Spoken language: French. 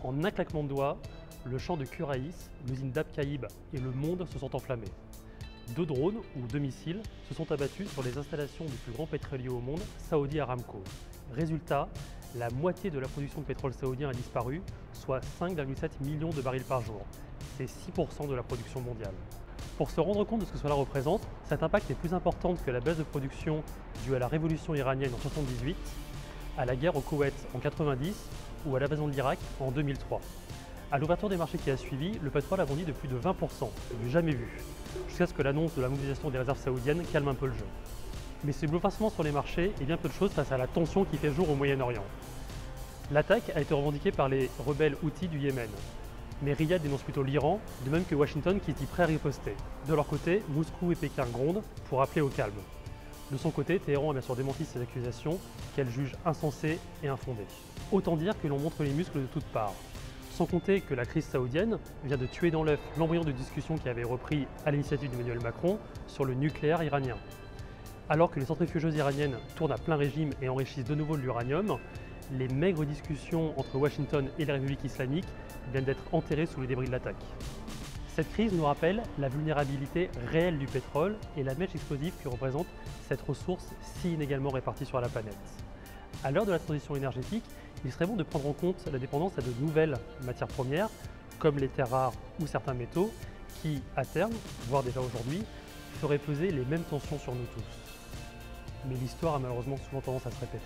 En un claquement de doigts, le champ de Kuraïs, l'usine d'Abqaïb et le monde se sont enflammés. 2 drones ou 2 missiles se sont abattus sur les installations du plus grand pétrolier au monde, Saudi Aramco. Résultat, la moitié de la production de pétrole saoudien a disparu, soit 5,7 millions de barils par jour. C'est 6% de la production mondiale. Pour se rendre compte de ce que cela représente, cet impact est plus important que la baisse de production due à la révolution iranienne en 1978, à la guerre au Koweït en 1990 ou à l'invasion de l'Irak en 2003. À l'ouverture des marchés qui a suivi, le pétrole a bondi de plus de 20%, du jamais vu, jusqu'à ce que l'annonce de la mobilisation des réserves saoudiennes calme un peu le jeu. Mais ce bouleversement sur les marchés est bien peu de choses face à la tension qui fait jour au Moyen-Orient. L'attaque a été revendiquée par les rebelles Houthis du Yémen. Mais Riyad dénonce plutôt l'Iran, de même que Washington qui se dit prêt à riposter. De leur côté, Moscou et Pékin grondent pour appeler au calme. De son côté, Téhéran a bien sûr démenti ces accusations, qu'elle juge insensées et infondées. Autant dire que l'on montre les muscles de toutes parts. Sans compter que la crise saoudienne vient de tuer dans l'œuf l'embryon de discussion qui avait repris à l'initiative d'Emmanuel Macron sur le nucléaire iranien. Alors que les centrifugeuses iraniennes tournent à plein régime et enrichissent de nouveau de l'uranium, les maigres discussions entre Washington et la République islamique viennent d'être enterrées sous les débris de l'attaque. Cette crise nous rappelle la vulnérabilité réelle du pétrole et la mèche explosive que représente cette ressource si inégalement répartie sur la planète. À l'heure de la transition énergétique, il serait bon de prendre en compte la dépendance à de nouvelles matières premières, comme les terres rares ou certains métaux, qui, à terme, voire déjà aujourd'hui, feraient peser les mêmes tensions sur nous tous. Mais l'histoire a malheureusement souvent tendance à se répéter.